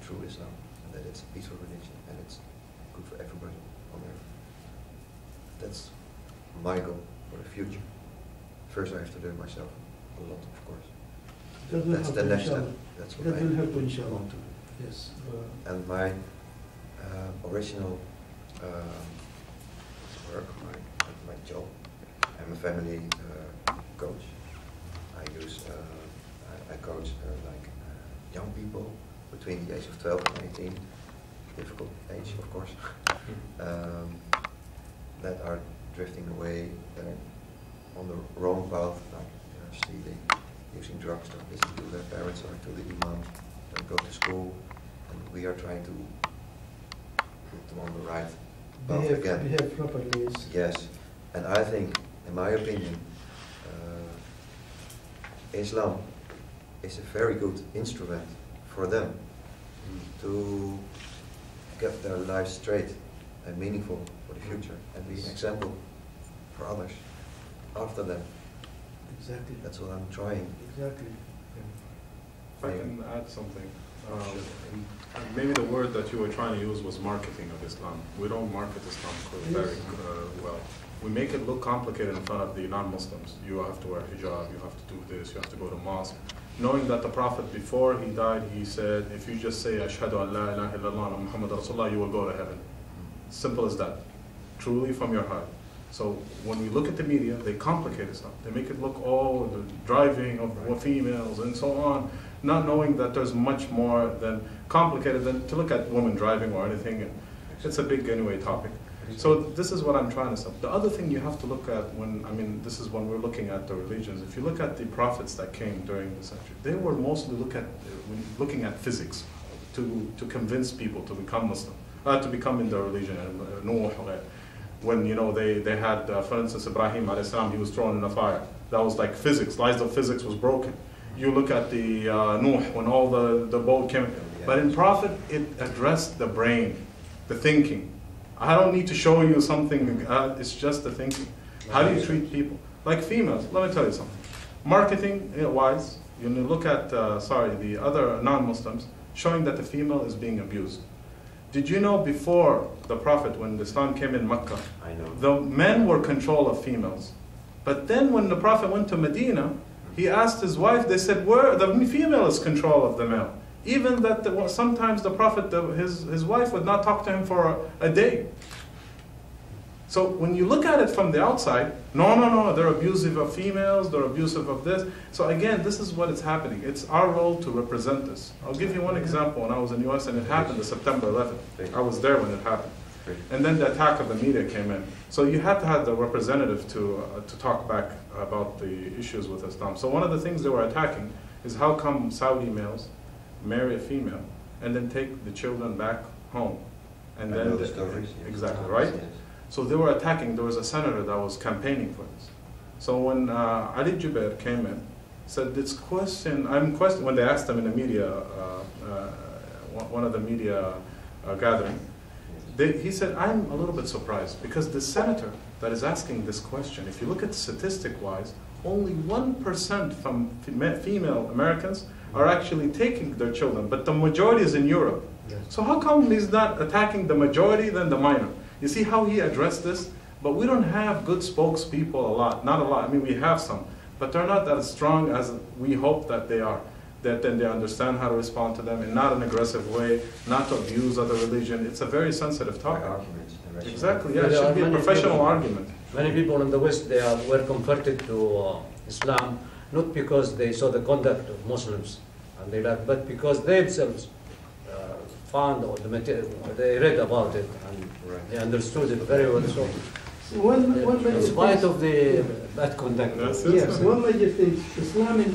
true Islam, and that it's a peaceful religion and it's good for everybody on earth. That's my goal for the future. First I have to learn myself a lot, of course. That's the next step. That's what that will help, inshallah. Yes. And my original work, my job, I'm a family coach. I coach like young people between the age of 12 and 18, difficult age of course, that are drifting away, they're on the wrong path, like they're stealing, using drugs, don't listen to their parents or to the imam, don't go to school, and we are trying to put them on the right path again. Behave properly. Yes, and I think, in my opinion, Islam is a very good instrument for them to get their lives straight and meaningful for the future and be an example for others after them. Exactly. That's what I'm trying. Exactly. If I can add something. Maybe the word that you were trying to use was marketing of Islam. We don't market Islam very well. We make it look complicated in front of the non-Muslims. You have to wear hijab, you have to do this, you have to go to mosque. Knowing that the Prophet, before he died, he said, if you just say, Ashhadu an la ilaha illallah wa Muhammad Rasulullah, you will go to heaven. Simple as that. Truly from your heart. So when we look at the media, they complicate Islam. They make it look, oh, the driving of females and so on, not knowing that there's much more than complicated than to look at women driving or anything. It's a big, anyway, topic. So this is what I'm trying to say. The other thing you have to look at this is when we're looking at the religions. If you look at the prophets that came during the century, they were mostly looking at physics to convince people to become Muslim, to become in their religion. When they had, for instance, Ibrahim alayhi salam, he was thrown in the fire. That was like physics. Laws of physics was broken. You look at the Nuh, when all the boat came. But in Prophet, it addressed the brain, the thinking. I don't need to show you something, it's just the thinking. How do you treat people? Like females, let me tell you something. Marketing wise, you look at, the other non-Muslims, showing that the female is being abused. Did you know before the Prophet, when Islam came in Mecca, the men were control of females. But then when the Prophet went to Medina, he asked his wife, they said, the female is control of the male. Even that sometimes the Prophet, his wife would not talk to him for a day. So when you look at it from the outside, no, they're abusive of females, they're abusive of this. So again, this is what is happening. It's our role to represent this. I'll give you one example. When I was in the US and it happened on September 11th. I was there when it happened. And then the attack of the media came in. So you had to have the representative to talk back about the issues with Islam. So one of the things they were attacking is how come Saudi males marry a female and then take the children back home. And then exactly, right? Yes. So they were attacking, there was a senator that was campaigning for this. So when Ali Jubair came in, said this question, when they asked him in the media, one of the media gathering, he said, I'm a little bit surprised because the senator that is asking this question, if you look at statistic-wise, only 1% from female Americans are actually taking their children, but the majority is in Europe. Yes. So how come he's not attacking the majority than the minor? You see how he addressed this? But we don't have good spokespeople not a lot. I mean, we have some, but they're not as strong as we hope that they are. That then they understand how to respond to them in not an aggressive way, not to abuse other religion. It's a very sensitive topic. Exactly, yeah, it should be a professional argument. Many people in the West, were converted to Islam, not because they saw the conduct of Muslims, but because they themselves found the material, they read about it, and they understood it very well. So, in spite of the bad conduct. Yes, one major thing, Islam in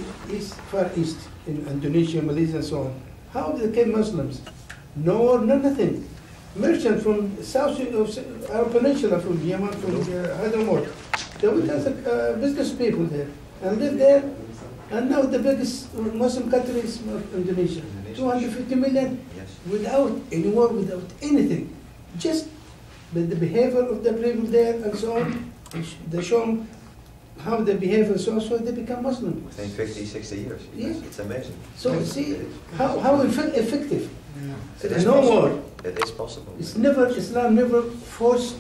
Far East, in Indonesia, Malaysia, and so on. How they became Muslims? No, nothing. Merchants from South Arab Peninsula, from Yemen, from Hadramaut. They were business people there and lived there. And now the biggest Muslim country is Indonesia. 250 million without any war, without anything. Just the behavior of the people there and so on. They show them how they behave and so on, so they become Muslim. Within 50, 60 years. Yes. It's amazing. So see how effective. It is No possible. more. It is possible. It's never, Islam never forced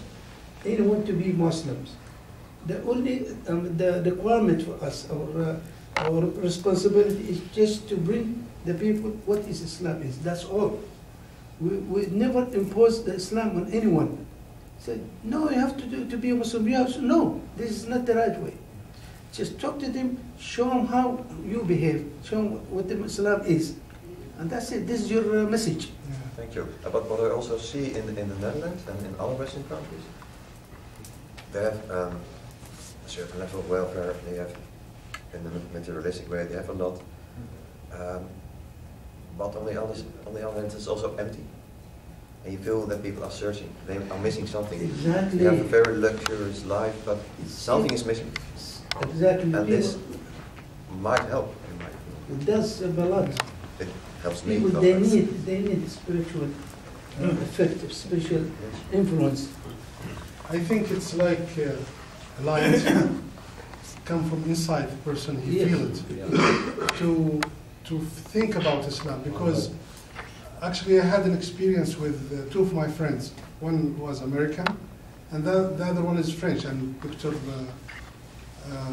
anyone to be Muslims. The only the requirement for us, our responsibility is just to bring the people what is Islam is. That's all. We never impose the Islam on anyone. Said, no, you have to be a Muslim. You have to, no, this is not the right way. Just talk to them, show them how you behave, show them what the Islam is. And that's it, this is your message. Yeah. Thank you. But what I also see in the Netherlands and in other Western countries, they have a certain level of welfare, they have, in the materialistic way, they have a lot. But on the other hand, it's also empty. And you feel that people are searching, they are missing something. Exactly. They have a very luxurious life, but something is missing. Exactly. And this might help, in my opinion. It does a lot. It helps me. People, they need spiritual effect, spiritual influence. I think it's like a light come from inside the person, he Yes. feel it, to think about Islam, because actually I had an experience with two of my friends. One was American, and the other one is French, and Dr.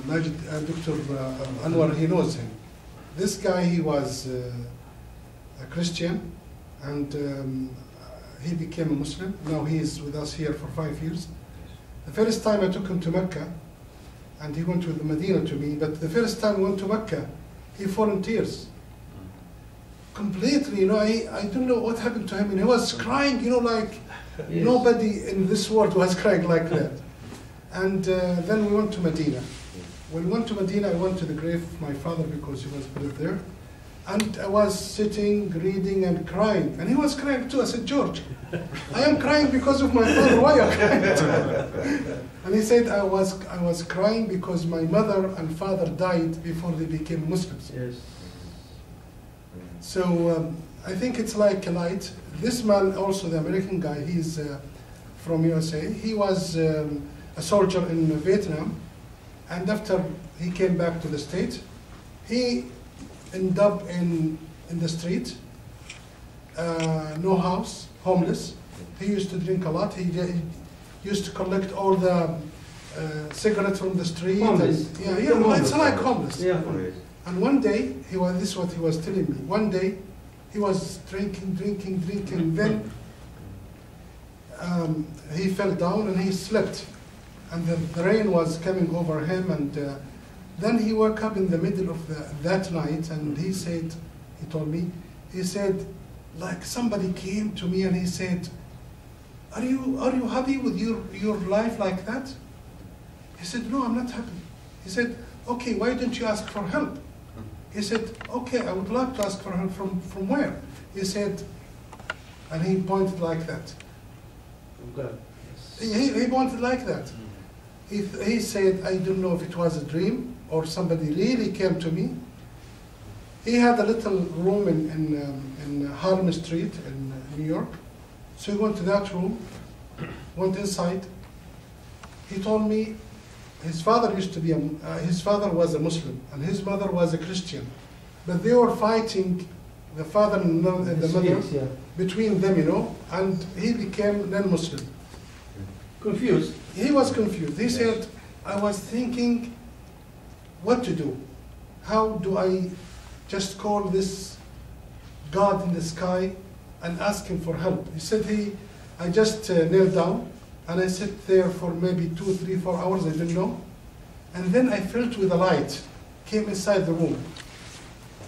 Majid, Dr. Anwar, he knows him. This guy, he was a Christian, and he became a Muslim. Now he is with us here for 5 years. The first time I took him to Mecca, and he went to the Medina to me, but the first time he went to Mecca, he fell in tears. Completely, you know, I don't know what happened to him, and he was crying, you know, like Yes. nobody in this world was crying like that. And then we went to Medina. When we went to Medina, I went to the grave of my father because he was buried there. And I was sitting, reading, and crying. And he was crying too. I said, George, I am crying because of my father. Why are you crying? And he said, I was crying because my mother and father died before they became Muslims. Yes. So I think it's like a light. This man, also the American guy, he's from USA. He was a soldier in Vietnam. And after he came back to the States, he ended up in the street, no house, homeless. He used to drink a lot. He used to collect all the cigarettes from the street. Homeless. And, yeah, it's like homeless. Yeah. And one day, this is what he was telling me. One day, he was drinking. Then he fell down and he slept. And the rain was coming over him, and then he woke up in the middle of that night, and he said, he told me, he said, like somebody came to me and he said, are you happy with your life like that? He said, no, I'm not happy. He said, okay, why don't you ask for help? He said, okay, I would like to ask for help from where? He said, and he pointed like that. Okay. He pointed like that. He said, I don't know if it was a dream or somebody really came to me. He had a little room in Harlem Street in New York. So he went to that room, went inside. He told me his father used to be, his father was a Muslim and his mother was a Christian. But they were fighting, the father and the mother, Yeah. between them, you know, and he became non-Muslim. Confused. He was confused. He said, I was thinking what to do. How do I just call this God in the sky and ask him for help? He said, I just knelt down and I sat there for maybe 2, 3, 4 hours, I didn't know. And then I felt with a light came inside the room.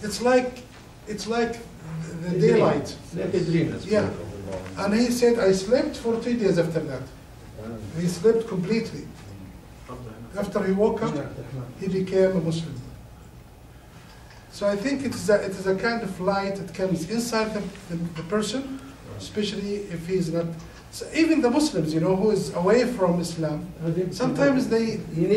It's like the daylight. Like a dream. Yeah. And he said, I slept for 3 days after that. He slept completely. After he woke up, he became a Muslim. So I think it is a kind of light that comes inside the person, especially if he is not. So even the Muslims, you know, who is away from Islam, sometimes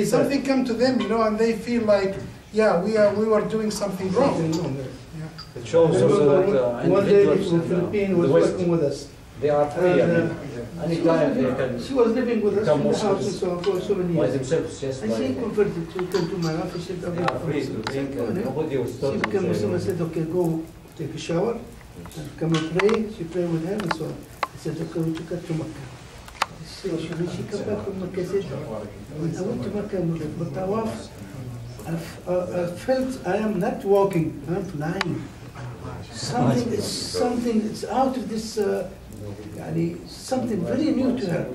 something come to them, you know, and they feel like, yeah, we were doing something wrong. Yeah. It shows also that one lady individuals from in Philippines the was West, working with us. they are free. I mean, anytime they can She was living with us become in the house and Muslims so on for so many by years. themselves, just And by she converted to come to my office. She said, they are free to drink and nobody was She told became to Muslim. I say said, okay, go take a shower And come and pray, she prayed with him and so on. He said, okay, we took her to Mecca. So when she came back from Mecca, she said, when I went to Mecca with Tawaf, I felt I am not walking, I'm flying. Something is out of this, something very new to her.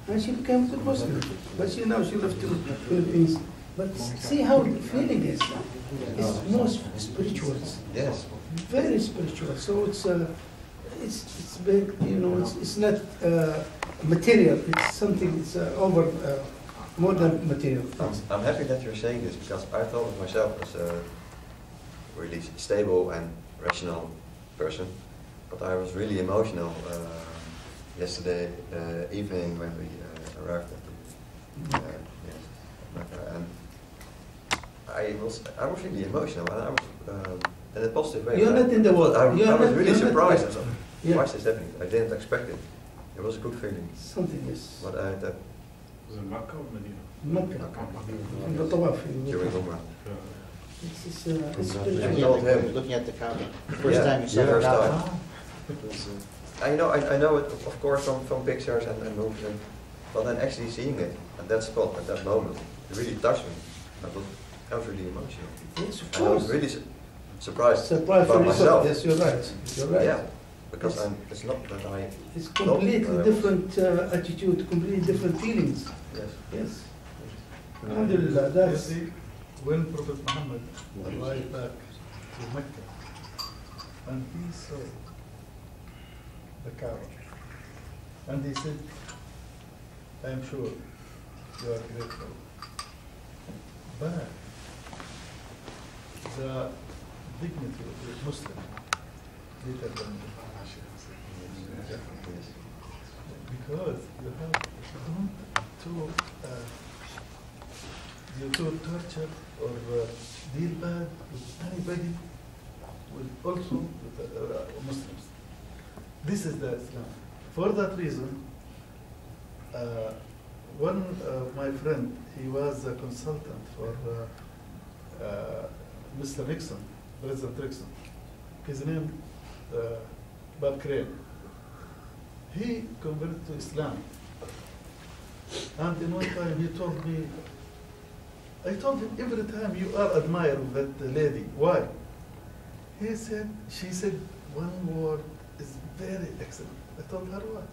And she became a good Muslim. But she left the Philippines. But see how the feeling is. It's more spiritual. Yes. Very spiritual. So it's big, it's not material. It's something, it's over, more than material. I'm happy that you're saying this, because I thought of myself as a really stable and rational person, but I was really emotional yesterday evening when we arrived at the and I was really emotional, and I was in a positive way. You're not in the world. I was really surprised. Why is this happening? I didn't expect it. It was a good feeling. Something is. But Was it Makkah or Medina? Mecca. In the Tawaf. during Umrah. It's told him. spiritual. Looking at the Kaaba. First time you saw the first Kaaba. time. I know it, of course, from pictures and movies, but then actually seeing it at that spot, at that moment, it really touched me. I was really emotional. Yes, of And I was course. really surprised Surprise about for yourself. myself. Yes, you're right. You're right. Yeah, because it's not that I. It's completely different attitude, completely different feelings. Yes. Yes. Alhamdulillah, that's. You see, when Prophet Muhammad arrived back to Mecca, and he saw the Kaaba, and he said, I am sure you are grateful, but the dignity of the Muslim greater than the because you don't torture or deal bad with anybody, with also with Muslims. This is the Islam. For that reason, one my friend, he was a consultant for Mr. Nixon, President Nixon. His name, Bob Crane. He converted to Islam. And in one time he told me, I told him, every time you are admired of that lady. Why? She said, one word is very excellent. I told her why.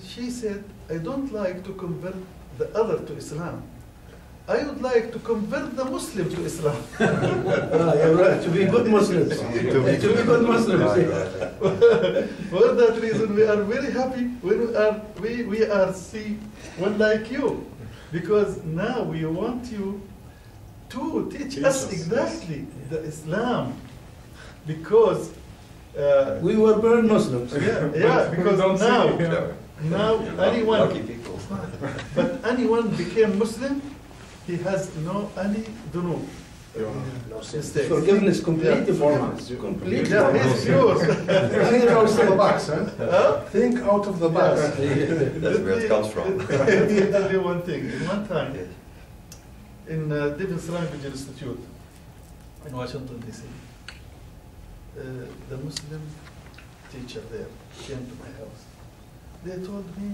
She said, I don't like to convert the other to Islam. I would like to convert the Muslim to Islam. You're right, to be good Muslims. To be good Muslims. For that reason, we are very happy when we are see one like you. Because now we want you to teach us exactly the Islam. Because We were born Muslims. yeah, because now anyone, Lucky people. but anyone became Muslim, he has no any dunub. No Mistakes. Forgiveness, complete Yeah. forgiveness. Complete Yeah, forgiveness. he's pure. Think out of the box, huh? Huh? Think out of the box. That's where it comes from. Let me tell you one thing. In one time, Yes. in Davis Language Institute in Washington, D.C., the Muslim teacher there came to my house. They told me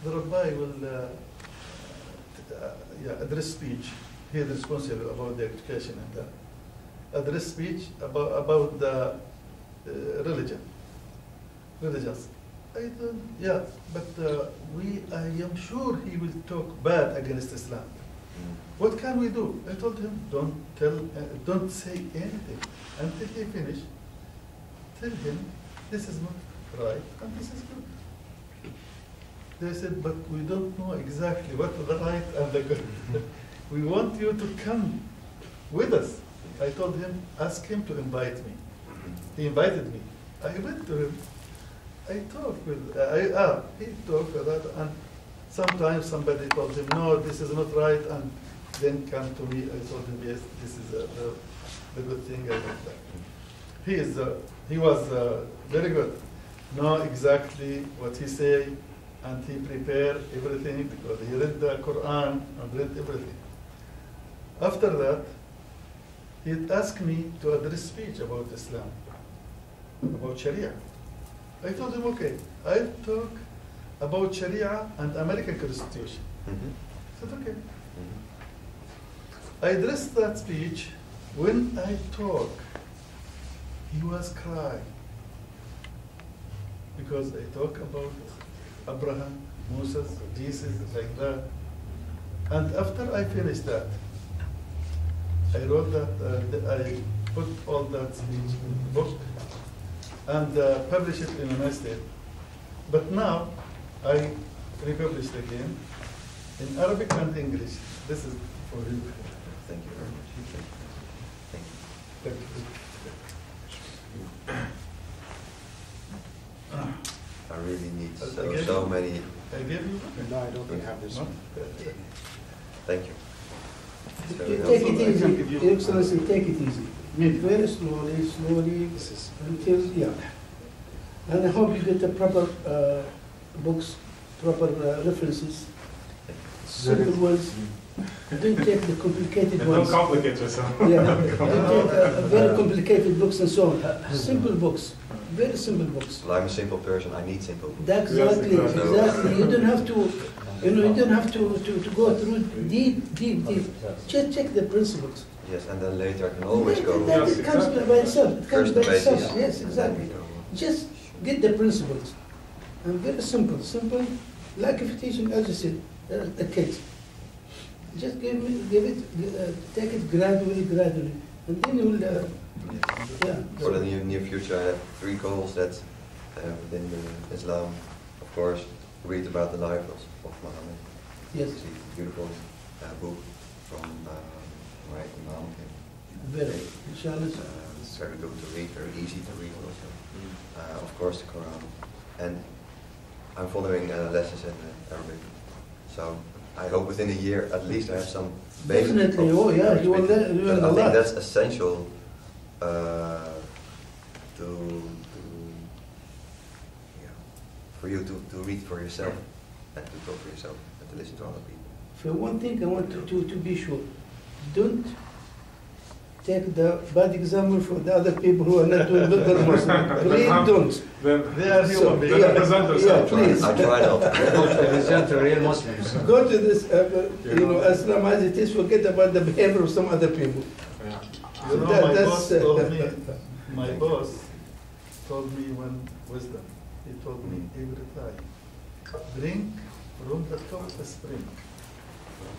the rabbi will address speech. He is responsible about the education and address speech about the religions. I don't, yeah, but I am sure he will talk bad against Islam. What can we do? I told him, don't say anything until he finish. Tell him this is not right and this is good. They said, but we don't know exactly what the right and the good. We want you to come with us. I told him, ask him to invite me. He invited me. I went to him. I talked with, he talked with that, and sometimes somebody told him, no, this is not right, and then come to me. I told him, yes, this is the good thing. I like that. He was very good. Know exactly what he say, and he prepared everything because he read the Quran and read everything. After that, he asked me to address speech about Islam. about Sharia. I told him, okay, I'll talk about Sharia and American Constitution. I said, okay. I addressed that speech. When I talk, he was crying. Because I talk about Abraham, Moses, Jesus, like that. And after I finished that, I wrote that, I put all that speech in the book and published it in an essay. But now, I republished again in Arabic and English. This is for you. Thank you very much. Thank you. Thank you. I really need I so gave many. I gave you? No, I don't have this No? one. Thank you. It's very Take helpful. it easy, Your Excellency, take it easy. Very slowly, This is until, yeah. And I hope you get the proper books, proper references, simple ones. Don't take the complicated And ones. don't complicate yourself. Yeah, don't take very complicated books and so on. Simple books, very simple books. Well, I'm a simple person. I need simple books. That's exactly, Yes, exactly. exactly. You don't have to, you don't have to go through deep. Just check the principles. Yes, and then later I can always go. That Yes, it comes exactly. by itself. It comes First by the itself. basis. Yes, and then we exactly. go. Just get the principles. And very simple, like if you're teaching, as you said, a kid. Just give it, take it gradually, and then you will, yeah. For the near future, I have 3 goals that within Islam, of course, read about the life of Muhammad. Yes, It's a beautiful book from my Imam. very. Inshallah. It's very good to read, very easy to read also. Of course, the Quran. And I'm following lessons in Arabic. So I hope within a year at least I have some basic. Definitely. Oh yeah, you will learn But a I think lot. that's essential for you to read for yourself and to talk for yourself and to listen to other people. For one thing, I want to be sure. Don't take the bad example for the other people who are not doing good Muslim. Please don't. Then They are So, human beings. yeah, present yourself. yeah, please. I try not. Represent the real Muslims. Go to this, Islam as it is, forget about the behavior of some other people. Yeah. You know, my boss told me one wisdom. He told me every time, drink from the top of the spring.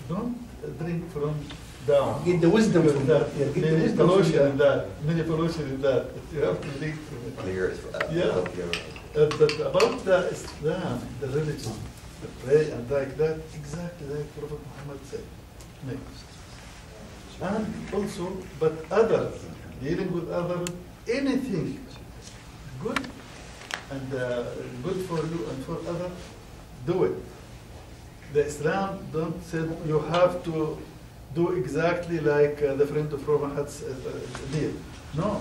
Don't drink from down. Get the wisdom from that. Yeah, get the Many wisdom from pollution in that. that. Many pollution in that. You have to drink from it. Clear. Yeah. Help you. But about the Islam, the religion, the pray and like that, exactly like Prophet Muhammad said. And also, but others, dealing with others, anything good and good for you and for others, do it. The Islam don't say you have to do exactly like the friend of Muhammad did. No,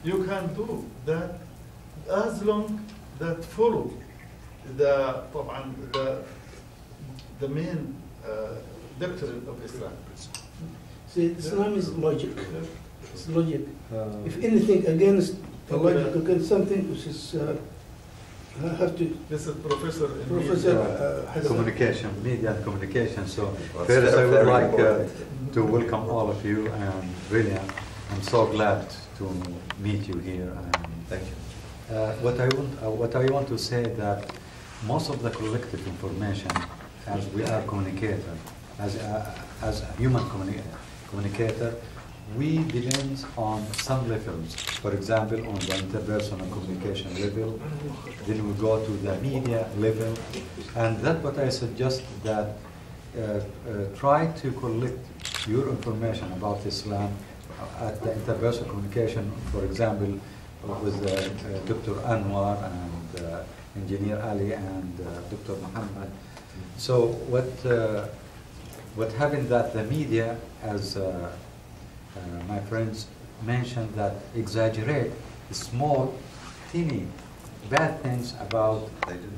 you can do that as long that follow the main doctrine of Islam. See, Islam is logic. It's logic. If anything against the logic, against something which is, I have to, This is Professor in Professor media. Communication, media and communication. So Well, first it's I would very like important. to welcome all of you, and really I'm so glad to meet you here. And Thank you. what I want to say that most of the collective information, as we are communicator, as a human communicator, we depend on some levels. For example, on the interpersonal communication level, then we go to the media level, and that's what I suggest, that try to collect your information about Islam at the interpersonal communication, for example, with Dr. Anwar and Engineer Ali and Dr. Muhammad. So what happened that the media, as my friends mentioned, that exaggerate small, teeny, bad things about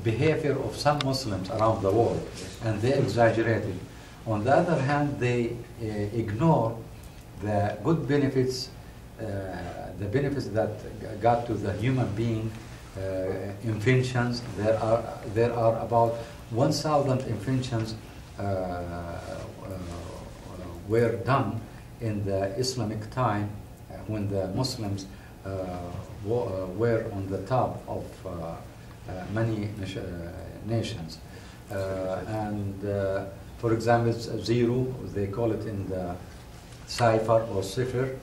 behavior of some Muslims around the world, and they exaggerate it. On the other hand, they ignore the good benefits the benefits that got to the human being, inventions. There are about 1,000 inventions were done in the Islamic time when the Muslims were on the top of many nations. For example, zero, they call it in the cipher or cipher.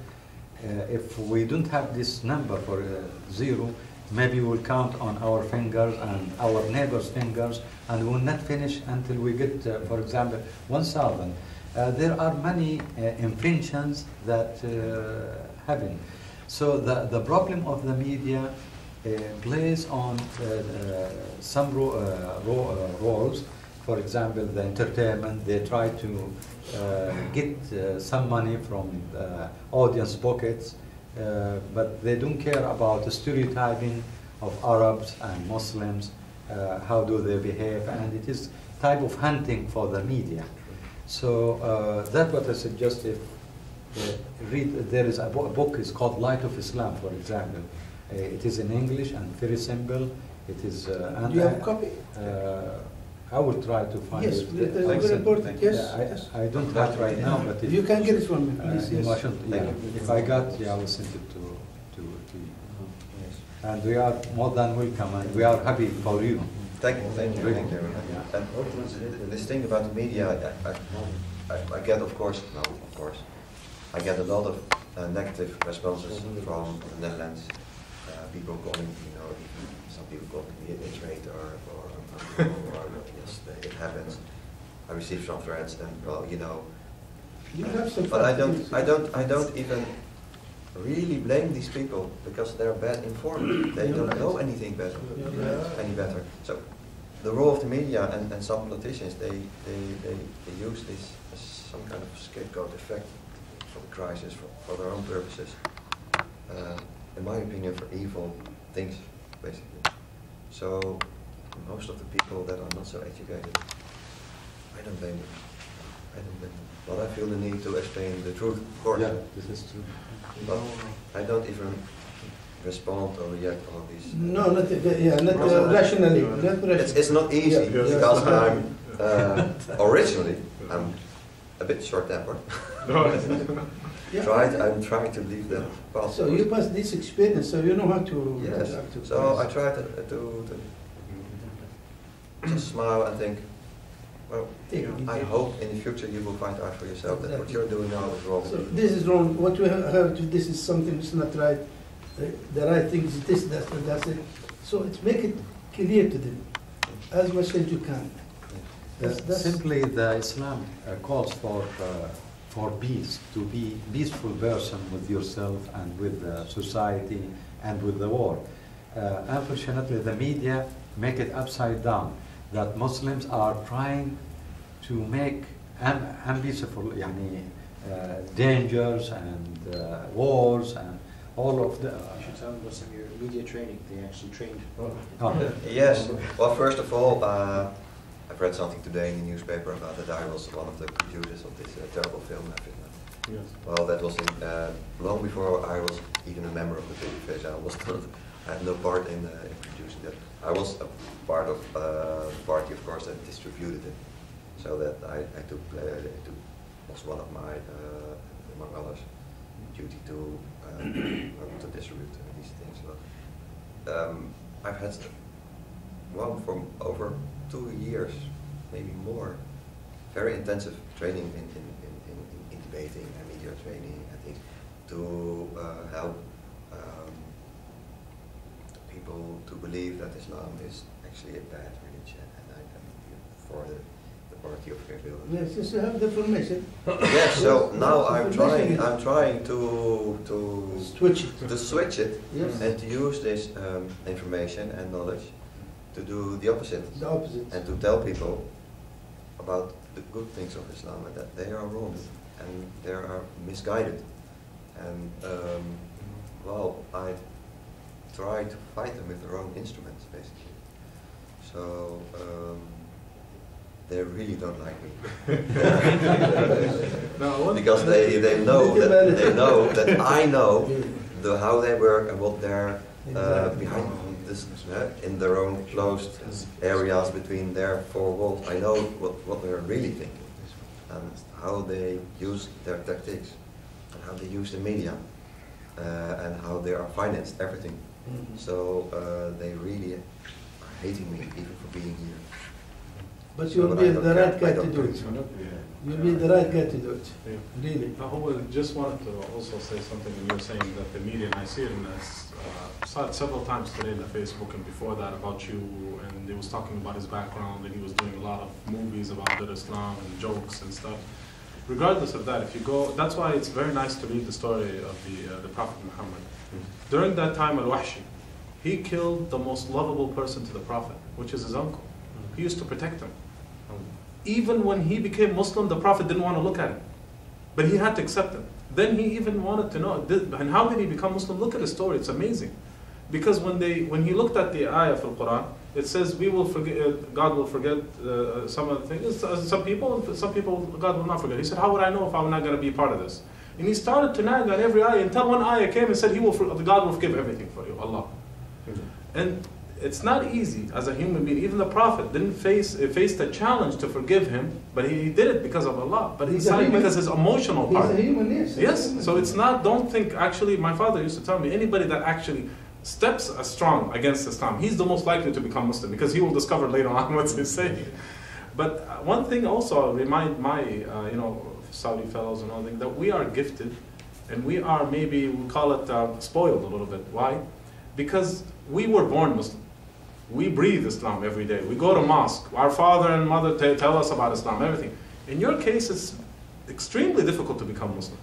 If we don't have this number for zero, maybe we'll count on our fingers and our neighbors' fingers, and we'll not finish until we get, for example, 1,000. There are many inventions that happen. So the problem of the media plays on some roles. For example, the entertainment, they try to get some money from audience pockets, but they don't care about the stereotyping of Arabs and Muslims, how do they behave, and it is type of hunting for the media. So that's what I suggest. If read, there is a book is called Light of Islam, for example. It is in English and very simple. It is. Do you have a copy? I will try to find yes, it. very important. Yes, yeah, I don't have it right now, but you can get it from me, please. in Yes. Washington, yeah. If I got, I will send it to you. Yes. And we are more than welcome, and we are happy for you. Thank you. And this thing about the media, I get, of course, I get a lot of negative responses from the Netherlands. People calling, some people call me a traitor, or yes, it happens. I receive some threats, and well, You have some but I don't even really blame these people because they're bad informed. They don't know anything better, any better. So the role of the media and some politicians, they use this as some kind of scapegoat effect for the crisis for their own purposes. In my opinion, for evil things, basically. So most of the people that are not so educated, I don't blame them. But I feel the need to explain the truth, of course. Yeah, this is true. But I don't even respond or react on these. No, not rationally. It's not easy because I'm originally a bit short-tempered. I'm trying to leave that path. So you passed this experience, so you know how to. Yes. So I try to just smile and think, well, I hope in the future you will find out for yourself that what you're doing now is wrong. So this is wrong. What we heard, this is something that's not right. The right thing is this, that's it. So make it clear to them as much as you can. Simply, the Islam calls for peace, to be peaceful person with yourself and with the society and with the world. Unfortunately, the media make it upside down, that Muslims are trying to make unpeaceful dangers and wars and all of the... You should tell them about some of your media training. They actually trained. Yes. Well, first of all, I've read something today in the newspaper about that I was one of the producers of this terrible film. Yes. Well, that was long before I was even a member of the PVV. I had no part in producing that. I was a part of the party, of course, that distributed it. So that I was one of my, among others, duty to distribute these things. So, I've had one for over 2 years, maybe more, very intensive training in debating and media training and things to help people to believe that Islam is actually a bad religion, and I am for the party of Israel. Yes, just to have the information. Yes, so now I'm trying to switch it Yes. and to use this information and knowledge to do the opposite. The opposite. And to tell people about the good things of Islam and that they are wrong and they are misguided. And well, I try to fight them with their own instruments, basically. So they really don't like me. No, Because they know that I know how they work and what they're behind this, in their own closed areas between their four walls. I know what they're really thinking and how they use their tactics and how they use the media and how they are financed, everything. So they really are hating me even for being here. But you'll be the right guy to do it. You'll be the right guy to do it. Yeah. Really. I just wanted to also say something when you were saying that the media, and I see it in this, saw it several times today in the Facebook and before that about you, and he was talking about his background, and he was doing a lot of movies about Islam and jokes and stuff. Regardless of that, if you go, that's why it's very nice to read the story of the Prophet Muhammad. During that time, Al-Wahshi, he killed the most lovable person to the Prophet, which is his uncle. He used to protect him. Even when he became Muslim, the Prophet didn't want to look at him. But he had to accept him. Then he even wanted to know, and how did he become Muslim? Look at his story, it's amazing. Because when he looked at the ayah of the Quran, it says, we will forget, God will forget some of the things, some people God will not forget. He said, how would I know if I'm not going to be part of this? And he started to nag on every ayah until one ayah came and said, God will forgive everything for you, Allah. And it's not easy as a human being. Even the Prophet didn't face the challenge to forgive him, but he did it because of Allah. But he's not because his emotional part. He's a human, yes. Yes, so it's not, don't think, actually, my father used to tell me, anybody that actually steps strong against Islam, he's the most likely to become Muslim, because he will discover later on what he's saying. But one thing also, I remind my, Saudi fellows and all that, that we are gifted, and we are maybe, we call it spoiled a little bit. Why? Because we were born Muslim. We breathe Islam every day. We go to mosque. Our father and mother tell us about Islam, everything. In your case, it's extremely difficult to become Muslim.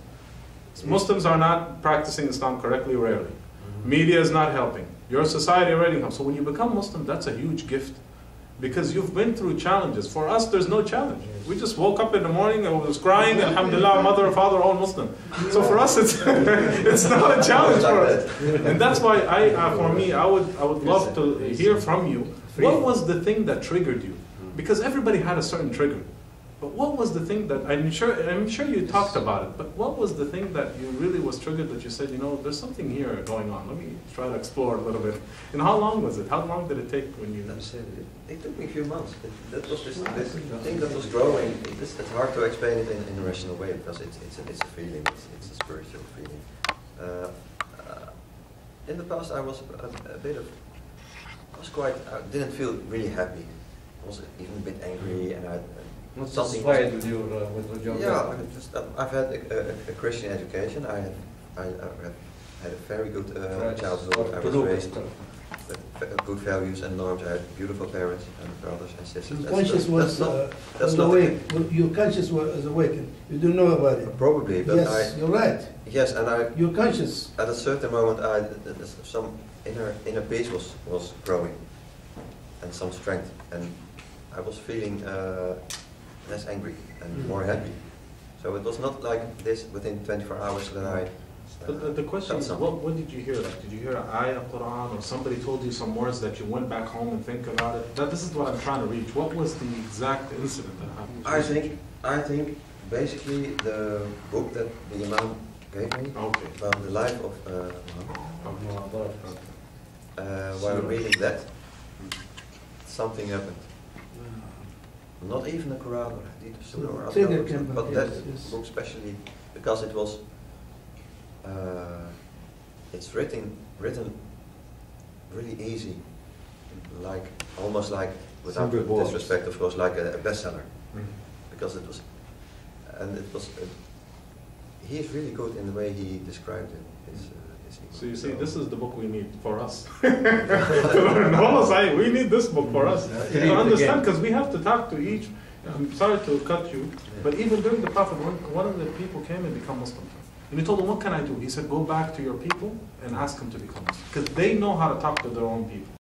Muslims are not practicing Islam correctly, rarely. Media is not helping. Your society already helps. So when you become Muslim, that's a huge gift, because you've been through challenges. For us, there's no challenge. We just woke up in the morning and was crying, alhamdulillah, mother and father are all Muslim. So for us, it's it's not a challenge for us. And that's why for me, I would love to hear from you. What was the thing that triggered you? Because everybody had a certain trigger. But what was the thing that, I'm sure you talked about it, but what was the thing that you really was triggered, that you said, there's something here going on, let me try to explore a little bit. And how long was it? How long did it take when you... It took me a few months. That was this thing that was growing. It's hard to explain it in a rational way, because it's a feeling, it's a spiritual feeling. In the past I was I didn't feel really happy. I was even a bit angry, and not satisfied with your job. Yeah, I've had a Christian education. I have had a very good childhood. I was raised with good values and norms. I had beautiful parents and brothers and sisters. Your conscience was awake. Your conscience was awakened. You don't know about it. Probably, but yes, you're right. Yes, and your conscience. At a certain moment, some inner peace was growing, and some strength, and I was feeling less angry and more happy. So it was not like this within 24 hours that I... But the question is, what did you hear? Like, did you hear an ayah of Quran, or somebody told you some words that you went back home and think about it? This is what I'm trying to reach. What was the exact incident that happened? I think basically the book that the Imam gave me about the life of Muhammad. While reading that, something happened. Not even the Quran or Hadith, but that book especially, because it was, it's written really easy, like almost like, without disrespect, of course, like a bestseller, because it was, and it was. He is really good in the way he described it. So you see, this is the book we need for us. We need this book for us to understand, because we have to talk to each. I'm sorry to cut you, but even during the Prophet, one of the people came and become Muslim. And he told him, what can I do? He said, go back to your people and ask them to become Muslim. Because they know how to talk to their own people.